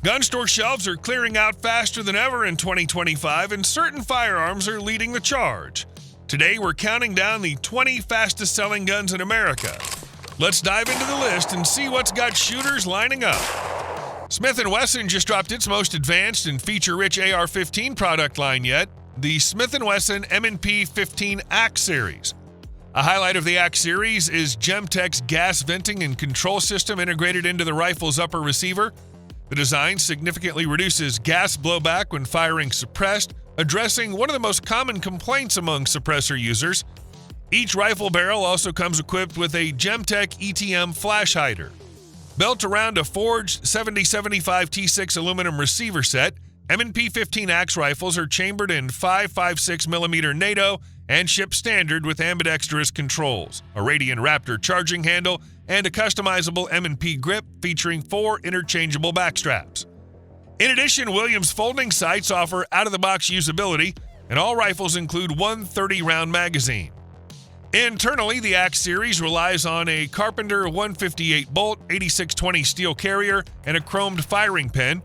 Gun store shelves are clearing out faster than ever in 2025, and certain firearms are leading the charge. Today, we're counting down the 20 fastest-selling guns in America. Let's dive into the list and see what's got shooters lining up. Smith & Wesson just dropped its most advanced and feature-rich AR-15 product line yet, the Smith & Wesson M&P 15 Axe series. A highlight of the Axe series is Gemtech's gas venting and control system integrated into the rifle's upper receiver. The design significantly reduces gas blowback when firing suppressed, addressing one of the most common complaints among suppressor users. Each rifle barrel also comes equipped with a Gemtech ETM flash hider. Built around a forged 7075 T6 aluminum receiver set, M&P 15 Axe rifles are chambered in 5.56mm NATO and shipped standard with ambidextrous controls, a Radian Raptor charging handle, and a customizable M&P grip featuring 4 interchangeable backstraps. In addition, Williams folding sights offer out-of-the-box usability, and all rifles include one 30-round magazine. Internally, the Axe series relies on a Carpenter 158 bolt 8620 steel carrier and a chromed firing pin.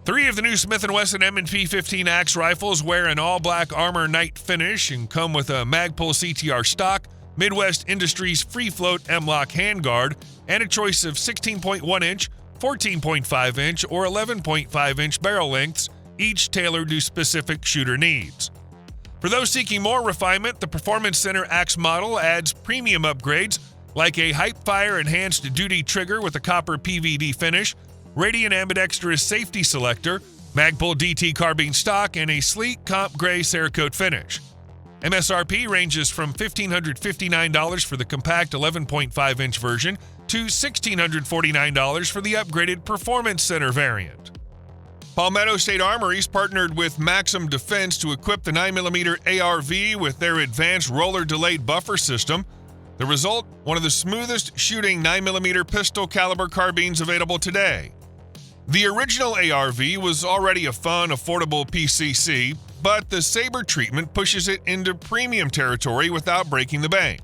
3 of the new Smith & Wesson M&P 15 Axe rifles wear an all-black armor night finish and come with a Magpul CTR stock, Midwest Industries Free Float M-Lock handguard, and a choice of 16.1-inch, 14.5-inch, or 11.5-inch barrel lengths, each tailored to specific shooter needs. For those seeking more refinement, the Performance Center Axe model adds premium upgrades like a Hypefire enhanced duty trigger with a copper PVD finish, Radian ambidextrous safety selector, Magpul DT carbine stock, and a sleek comp gray Cerakote finish. MSRP ranges from $1,559 for the compact 11.5-inch version to $1,649 for the upgraded Performance Center variant. Palmetto State Armory's partnered with Maxim Defense to equip the 9mm ARV with their advanced roller-delayed buffer system. The result, one of the smoothest shooting 9mm pistol caliber carbines available today. The original ARV was already a fun, affordable PCC, but the Saber treatment pushes it into premium territory without breaking the bank.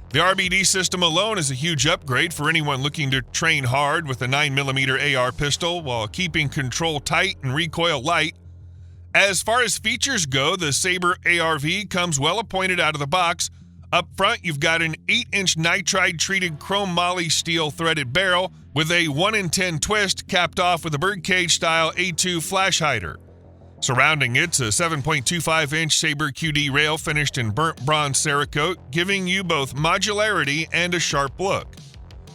The RBD system alone is a huge upgrade for anyone looking to train hard with a 9mm AR pistol while keeping control tight and recoil light. As far as features go, the Saber ARV comes well appointed out of the box. Up front, you've got an 8-inch nitride-treated chrome moly steel threaded barrel with a 1-in-10 twist capped off with a birdcage-style A2 flash hider. Surrounding it's a 7.25-inch Saber QD rail finished in burnt bronze Cerakote, giving you both modularity and a sharp look.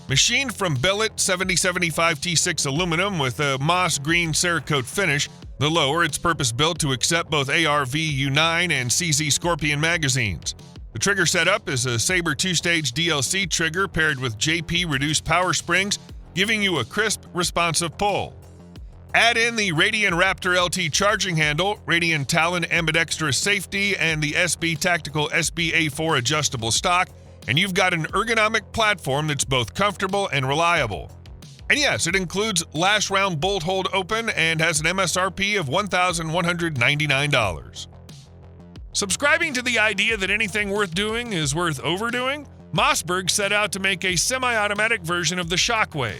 Machined from billet 7075 T6 aluminum with a moss green Cerakote finish, the lower it's purpose-built to accept both ARV U9 and CZ Scorpion magazines. The trigger setup is a Saber 2-stage DLC trigger paired with JP reduced power springs, giving you a crisp, responsive pull. Add in the Radian Raptor LT charging handle, Radian Talon ambidextrous safety, and the SB Tactical SB-A4 adjustable stock, and you've got an ergonomic platform that's both comfortable and reliable. And yes, it includes last round bolt hold open and has an MSRP of $1,199. Subscribing to the idea that anything worth doing is worth overdoing, Mossberg set out to make a semi-automatic version of the Shockwave.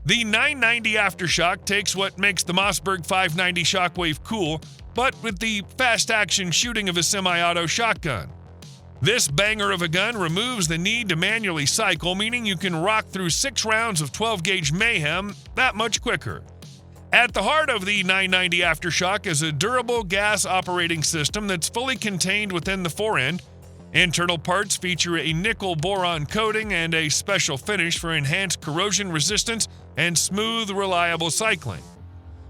The 990 Aftershock takes what makes the Mossberg 590 Shockwave cool, but with the fast-action shooting of a semi-auto shotgun. This banger of a gun removes the need to manually cycle, meaning you can rock through 6 rounds of 12-gauge mayhem that much quicker. At the heart of the 990 Aftershock is a durable gas operating system that's fully contained within the forend. Internal parts feature a nickel-boron coating and a special finish for enhanced corrosion resistance and smooth, reliable cycling.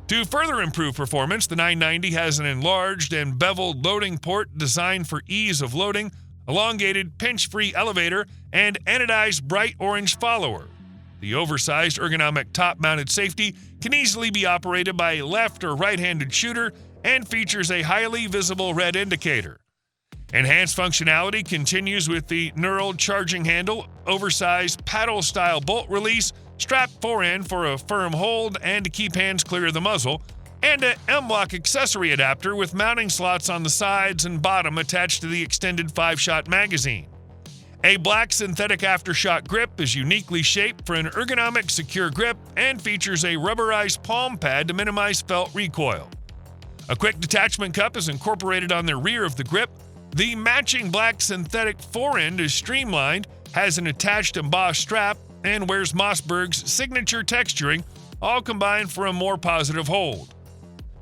To further improve performance, the 990 has an enlarged and beveled loading port designed for ease of loading, elongated pinch-free elevator, and anodized bright orange follower. The oversized ergonomic top-mounted safety can easily be operated by a left or right-handed shooter and features a highly visible red indicator. Enhanced functionality continues with the knurled charging handle, oversized paddle-style bolt release, strap forend for a firm hold and to keep hands clear of the muzzle, and an M-Lock accessory adapter with mounting slots on the sides and bottom attached to the extended 5-shot magazine. A black synthetic aftershock grip is uniquely shaped for an ergonomic, secure grip and features a rubberized palm pad to minimize felt recoil. A quick detachment cup is incorporated on the rear of the grip. The matching black synthetic forend is streamlined, has an attached embossed strap, and wears Mossberg's signature texturing, all combined for a more positive hold.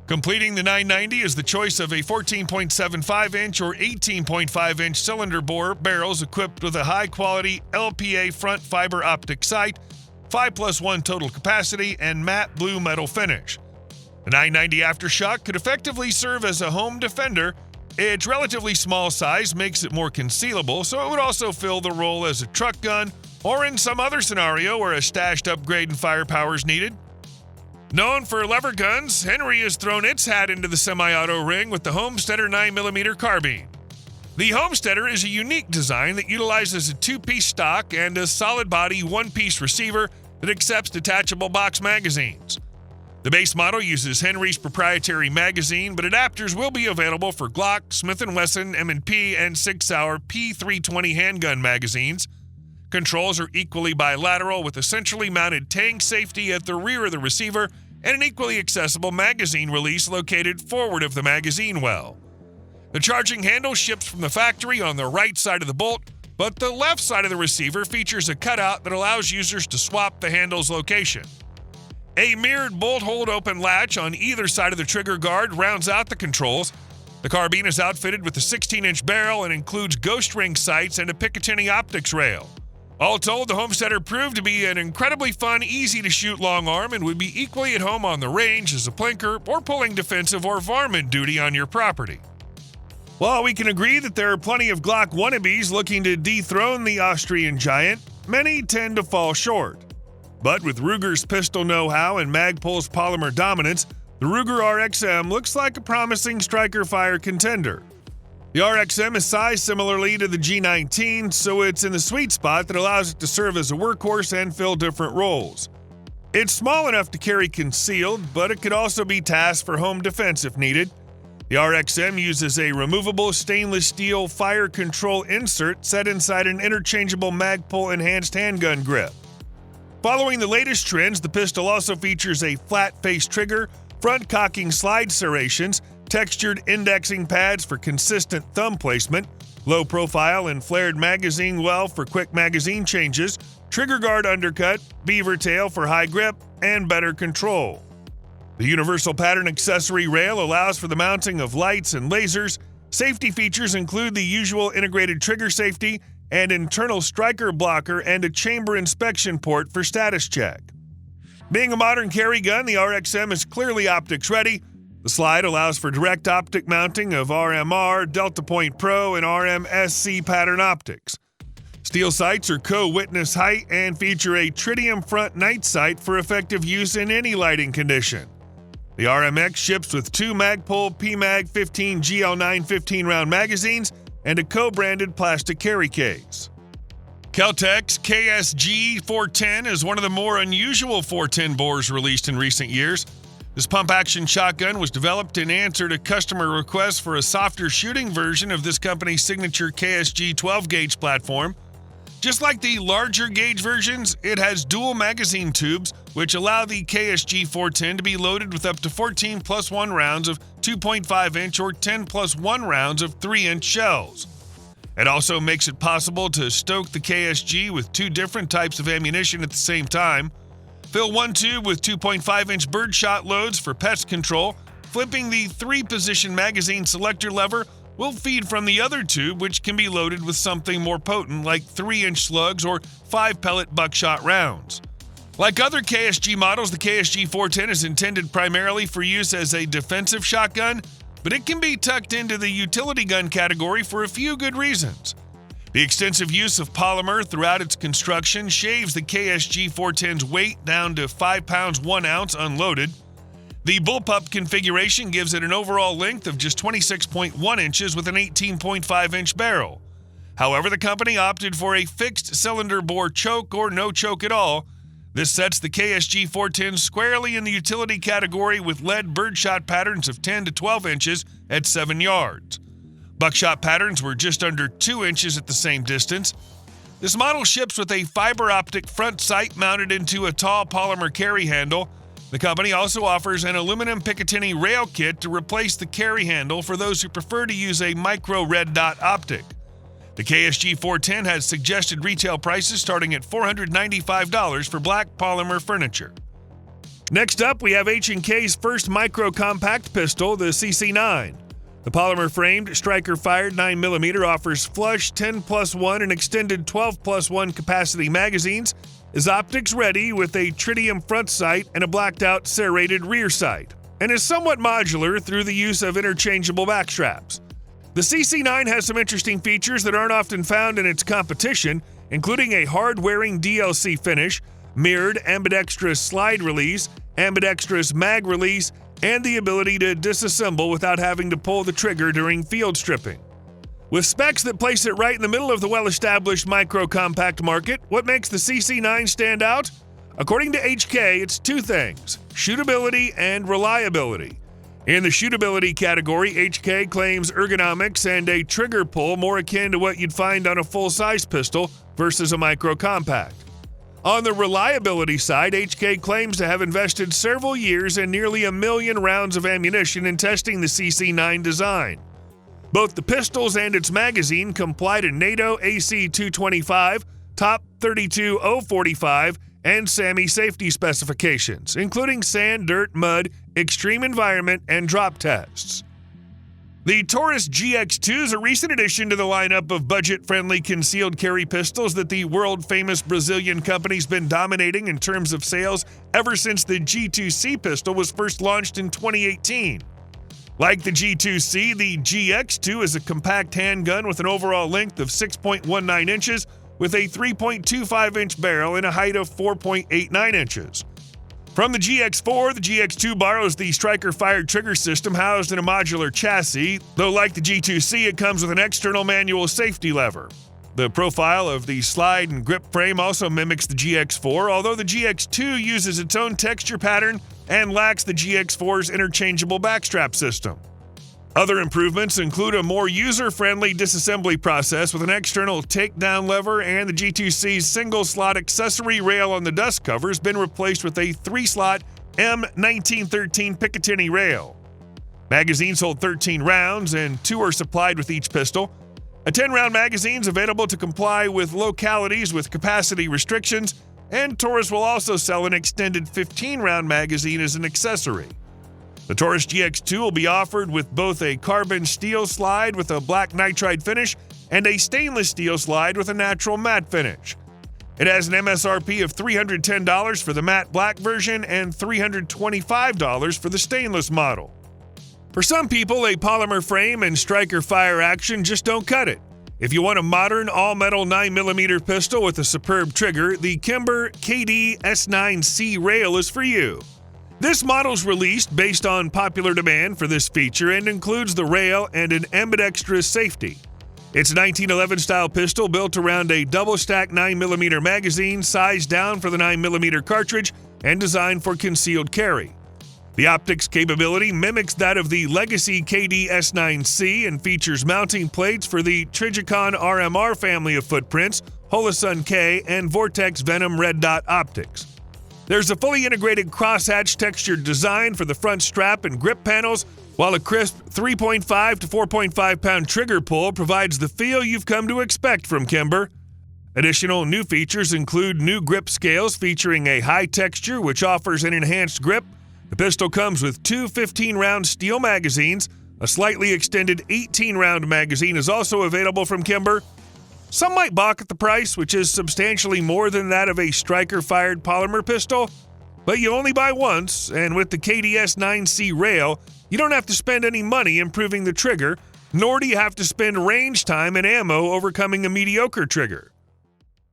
Completing the 990 is the choice of a 14.75-inch or 18.5-inch cylinder bore barrels equipped with a high-quality LPA front fiber optic sight, 5+1 total capacity, and matte blue metal finish. The 990 Aftershock could effectively serve as a home defender. Its relatively small size makes it more concealable, so it would also fill the role as a truck gun or in some other scenario where a stashed upgrade in firepower is needed. Known for lever guns, Henry has thrown its hat into the semi-auto ring with the Homesteader 9mm carbine. The Homesteader is a unique design that utilizes a two-piece stock and a solid-body one-piece receiver that accepts detachable box magazines. The base model uses Henry's proprietary magazine, but adapters will be available for Glock, Smith & Wesson, M&P, and 6 Sauer P320 handgun magazines. Controls are equally bilateral with a centrally mounted tank safety at the rear of the receiver and an equally accessible magazine release located forward of the magazine well. The charging handle ships from the factory on the right side of the bolt, but the left side of the receiver features a cutout that allows users to swap the handle's location. A mirrored bolt hold open latch on either side of the trigger guard rounds out the controls. The carbine is outfitted with a 16-inch barrel and includes ghost ring sights and a Picatinny optics rail. All told, the Homesteader proved to be an incredibly fun, easy-to-shoot long arm and would be equally at home on the range as a plinker or pulling defensive or varmint duty on your property. While we can agree that there are plenty of Glock wannabes looking to dethrone the Austrian giant, many tend to fall short. But with Ruger's pistol know-how and Magpul's polymer dominance, the Ruger RXM looks like a promising striker fire contender. The RXM is sized similarly to the G19, so it's in the sweet spot that allows it to serve as a workhorse and fill different roles. It's small enough to carry concealed, but it could also be tasked for home defense if needed. The RXM uses a removable stainless steel fire control insert set inside an interchangeable Magpul enhanced handgun grip. Following the latest trends, the pistol also features a flat-face trigger, front-cocking slide serrations, textured indexing pads for consistent thumb placement, low profile and flared magazine well for quick magazine changes, trigger guard undercut, beaver tail for high grip, and better control. The universal pattern accessory rail allows for the mounting of lights and lasers. Safety features include the usual integrated trigger safety, and internal striker blocker and a chamber inspection port for status check. Being a modern carry gun, the RXM is clearly optics ready. The slide allows for direct optic mounting of RMR, Delta Point Pro, and RMSC pattern optics. Steel sights are co-witness height and feature a tritium front night sight for effective use in any lighting condition. The RMX ships with two Magpul PMag 15 GL9 15-round magazines and a co-branded plastic carry case. Kel-Tec's KSG410 is one of the more unusual 410 bores released in recent years. This pump-action shotgun was developed in answer to customer requests for a softer shooting version of this company's signature KSG 12-gauge platform. Just like the larger gauge versions, it has dual magazine tubes, which allow the KSG410 to be loaded with up to 14+1 rounds of 2.5-inch or 10+1 rounds of 3-inch shells. It also makes it possible to stoke the KSG with two different types of ammunition at the same time. Fill one tube with 2.5-inch birdshot loads for pest control. Flipping the 3-position magazine selector lever will feed from the other tube, which can be loaded with something more potent like 3-inch slugs or 5-pellet buckshot rounds. Like other KSG models, the KSG410 is intended primarily for use as a defensive shotgun, but it can be tucked into the utility gun category for a few good reasons. The extensive use of polymer throughout its construction shaves the KSG410's weight down to 5 pounds 1 ounce unloaded. The bullpup configuration gives it an overall length of just 26.1 inches with an 18.5-inch barrel. However, the company opted for a fixed cylinder bore choke or no choke at all. This sets the KSG410 squarely in the utility category with lead birdshot patterns of 10 to 12 inches at 7 yards. Buckshot patterns were just under 2 inches at the same distance. This model ships with a fiber optic front sight mounted into a tall polymer carry handle. The company also offers an aluminum Picatinny rail kit to replace the carry handle for those who prefer to use a micro red dot optic. The KSG410 has suggested retail prices starting at $495 for black polymer furniture. Next up, we have H&K's first micro-compact pistol, the CC9. The polymer-framed, striker-fired 9mm offers flush 10+1 and extended 12+1 capacity magazines, is optics-ready with a tritium front sight and a blacked-out serrated rear sight, and is somewhat modular through the use of interchangeable backstraps. The CC9 has some interesting features that aren't often found in its competition, including a hard-wearing DLC finish, mirrored ambidextrous slide release, ambidextrous mag release, and the ability to disassemble without having to pull the trigger during field stripping. With specs that place it right in the middle of the well-established micro-compact market, what makes the CC9 stand out? According to HK, it's two things: shootability and reliability. In the shootability category, HK claims ergonomics and a trigger pull more akin to what you'd find on a full-size pistol versus a micro-compact. On the reliability side, HK claims to have invested several years and nearly 1 million rounds of ammunition in testing the CC9 design. Both the pistols and its magazine comply to NATO AC 225, Top 32 045, and SAMI safety specifications, including sand, dirt, mud, extreme environment, and drop tests. The Taurus GX2 is a recent addition to the lineup of budget-friendly concealed carry pistols that the world-famous Brazilian company's been dominating in terms of sales ever since the G2C pistol was first launched in 2018. Like the G2C, the GX2 is a compact handgun with an overall length of 6.19 inches with a 3.25-inch barrel and a height of 4.89 inches. From the GX4, the GX2 borrows the striker-fired trigger system housed in a modular chassis, though like the G2C, it comes with an external manual safety lever. The profile of the slide and grip frame also mimics the GX4, although the GX2 uses its own texture pattern and lacks the GX4's interchangeable backstrap system. Other improvements include a more user-friendly disassembly process with an external takedown lever, and the G2C's single-slot accessory rail on the dust cover has been replaced with a 3-slot M1913 Picatinny rail. Magazines hold 13 rounds, and 2 are supplied with each pistol. A 10-round magazine is available to comply with localities with capacity restrictions, and Taurus will also sell an extended 15-round magazine as an accessory. The Taurus GX2 will be offered with both a carbon steel slide with a black nitride finish and a stainless steel slide with a natural matte finish. It has an MSRP of $310 for the matte black version and $325 for the stainless model. For some people, a polymer frame and striker fire action just don't cut it. If you want a modern all-metal 9mm pistol with a superb trigger, the Kimber KDS9C rail is for you. This model's released based on popular demand for this feature and includes the rail and an ambidextrous safety. It's a 1911-style pistol built around a double-stack 9mm magazine, sized down for the 9mm cartridge, and designed for concealed carry. The optics capability mimics that of the legacy KDS9C and features mounting plates for the Trijicon RMR family of footprints, Holosun K, and Vortex Venom Red Dot optics. There's a fully integrated crosshatch textured design for the front strap and grip panels, while a crisp 3.5 to 4.5 pound trigger pull provides the feel you've come to expect from Kimber. Additional new features include new grip scales featuring a high texture which offers an enhanced grip. The pistol comes with 2 15-round steel magazines. A slightly extended 18-round magazine is also available from Kimber. Some might balk at the price, which is substantially more than that of a striker-fired polymer pistol, but you only buy once, and with the KDS9C rail, you don't have to spend any money improving the trigger, nor do you have to spend range time and ammo overcoming a mediocre trigger.